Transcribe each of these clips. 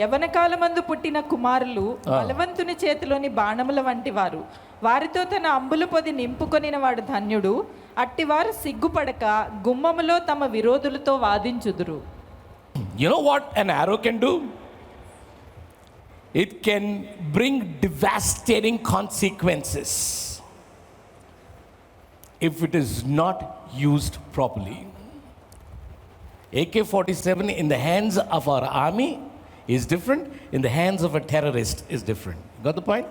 యవన కాలమందు పుట్టిన కుమారులు బలవంతుని చేతిలోని బాణముల వంటి వారు. వారితో తన అంబుల పొది నింపుకొనిన వాడు ధన్యుడు. అట్టివారు సిగ్గుపడక గుమ్మములో తమ విరోధులతో వాదించుదురు. You know what an arrow can do? It can bring devastating consequences if it is not used properly. AK-47 in the hands of our army is different, in the hands of a terrorist is different. Got the point?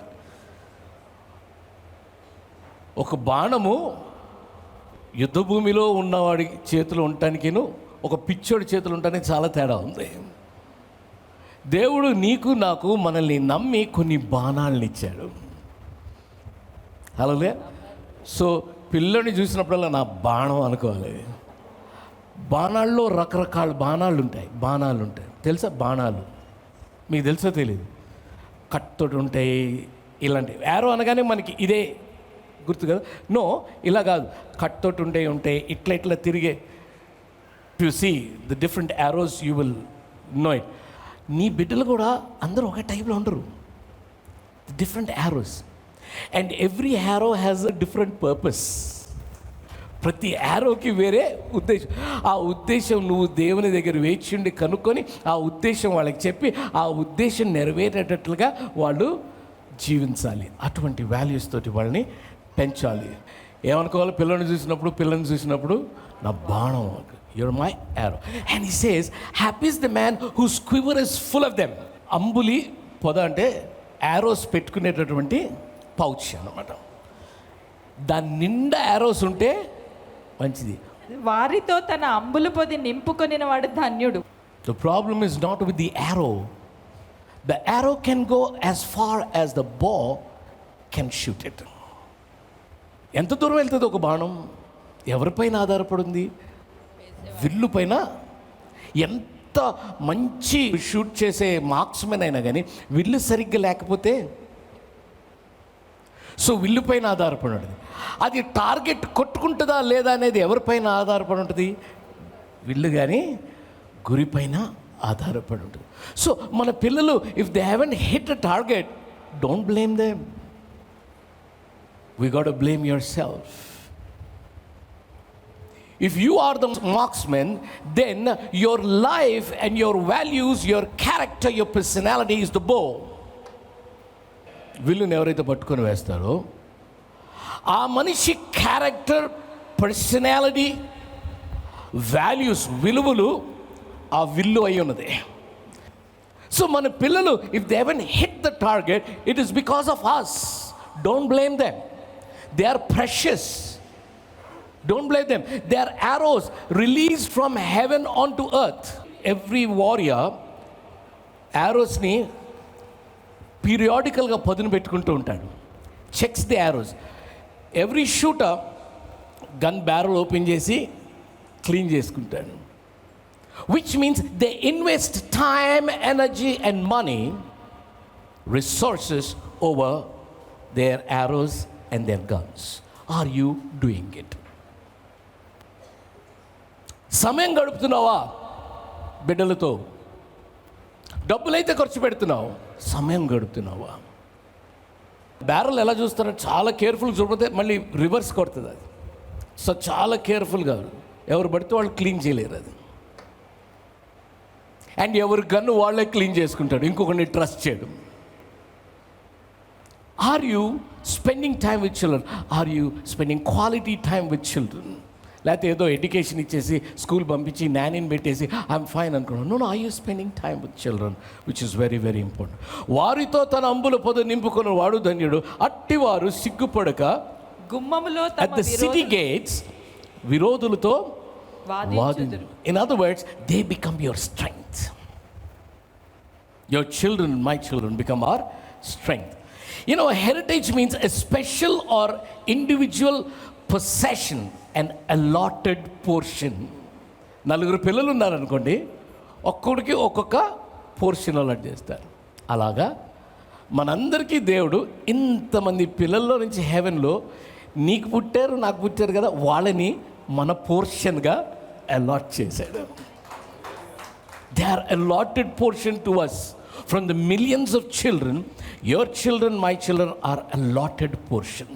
ఒక బాణము యుద్ధ భూమిలో ఉన్నవాడి చేతిలో ఉండటానికిను ఒక పిచ్చోడి చేతులు ఉండటానికి చాలా తేడా ఉంది. దేవుడు నీకు నాకు మనల్ని నమ్మి కొన్ని బాణాలను ఇచ్చాడు. హల్లెలూయా. సో పిల్లని చూసినప్పుడల్లా నా బాణం అనుకోవాలి. బాణాల్లో రకరకాల బాణాలు ఉంటాయి తెలుసా? బాణాలు మీకు తెలుసో తెలియదు. కట్టోటి ఉంటాయి, ఇలాంటి యారో అనగానే మనకి ఇదే గుర్తు కదా. నో, ఇలా కాదు. కట్టోటి ఉంటాయి ఇట్లా తిరిగే. To see the different arrows you will know it. నీ బిడ్డలు కూడా అందరూ ఒక టైప్లో ఉండరు. Different arrows and every arrow has a different purpose. ప్రతి యారోకి వేరే ఉద్దేశం. ఆ ఉద్దేశం నువ్వు దేవుని దగ్గర వేచి కనుక్కొని ఆ ఉద్దేశం వాళ్ళకి చెప్పి ఆ ఉద్దేశం నెరవేరేటట్లుగా వాళ్ళు జీవించాలి. అటువంటి వాల్యూస్ తోటి వాళ్ళని పెంచాలి. ఏమనుకోవాలి? పిల్లల్ని చూసినప్పుడు నా బాణం, you're my arrow. And he says, happy is the man whose quiver is full of them. అంబులి పొద అంటే యారోస్ పెట్టుకునేటటువంటి పౌచ్ అన్నమాట. దాని నిండా యారోస్ ఉంటే మంచిది. వారితో తన అంబుల పొది నింపుకొనిన వాడు ధన్యుడు. The problem is not with the arrow. The arrow can go as far as the bow can shoot it. ఎంత దూరం వెళ్తుంది ఒక బాణం? ఎవరిపైన ఆధారపడింది? విల్లు పైన. ఎంత మంచి షూట్ చేసే మార్క్స్మెన్ అయినా కానీ విల్లు సరిగ్గా లేకపోతే, సో విల్లు పైన ఆధారపడి ఉంటుంది. అది టార్గెట్ కొట్టుకుంటుందా లేదా అనేది ఎవరిపైన ఆధారపడి ఉంటుంది? విల్లు కానీ గురిపైన ఆధారపడి ఉంటుంది. సో మన పిల్లలు if they haven't hit a target, don't blame them. We got to blame your self. If you are the marksman, then your life and your values, your character, your personality is the bow. విల్లుని ఎవరైతే పట్టుకొని వేస్తారో ఆ మనిషి character, personality, values, విలువలు ఆ విల్లు అయి ఉన్నది. So మన పిల్లలు if they haven't hit the target, it is because of us. Don't blame them. They are precious. Don't blame them. They are arrows released from heaven onto earth. Every warrior arrows-ni periodically పదును పెట్టుకుంటూ ఉంటాడు. Checks the arrows. Every shooter gun barrel open చేసి clean చేసుకుంటాడు. Which means they invest time, energy and money, resources over their arrows and their guns. Are you doing it? సమయం గడుపుతున్నావా బిడ్డలతో? డబ్బులైతే ఖర్చు పెడుతున్నావు, సమయం గడుపుతున్నావా? బ్యారల్ ఎలా చూస్తారో చాలా కేర్ఫుల్గా చూడకపోతే మళ్ళీ రివర్స్ కొడుతుంది అది. సో చాలా కేర్ఫుల్గా, ఎవరు పడితే వాళ్ళు క్లీన్ చేయలేరు అది. అండ్ ఎవరి గన్ను వాళ్ళే క్లీన్ చేసుకుంటాడు, ఇంకొకరిని ట్రస్ట్ చేయడం. Are you spending time with children? Are you spending quality time with children? లేకపోతే ఏదో ఎడ్యుకేషన్ ఇచ్చేసి స్కూల్ పంపించి నానీని పెట్టేసి ఐఎమ్ ఫైన్ అనుకున్నాను. No, are you spending time with children, which is very very important. వారితో తన అంబుల పొద నింపుకున్న వాడు ధన్యుడు. అట్టివారు సిగ్గుపడక గుమ్మములో at the city gates విరోధులతో వాదించుదురు. In other words, they become your strength. Your children, my children, become our strength. You know, heritage means a special or individual possession, an allotted portion. నలుగురు పిల్లలు ఉన్నారనుకోండి, ఒక్కొక్కడికి ఒక్కొక్క పోర్షన్ అలాట్ చేస్తారు. అలాగా మనందరికీ దేవుడు ఇంతమంది పిల్లల్లో నుంచి హెవెన్లో నీకు పుట్టారు, నాకు పుట్టారు కదా, వాళ్ళని మన పోర్షన్గా అలాట్ చేశాడు. They are allotted portion to us from the millions of children your children my children are allotted portion.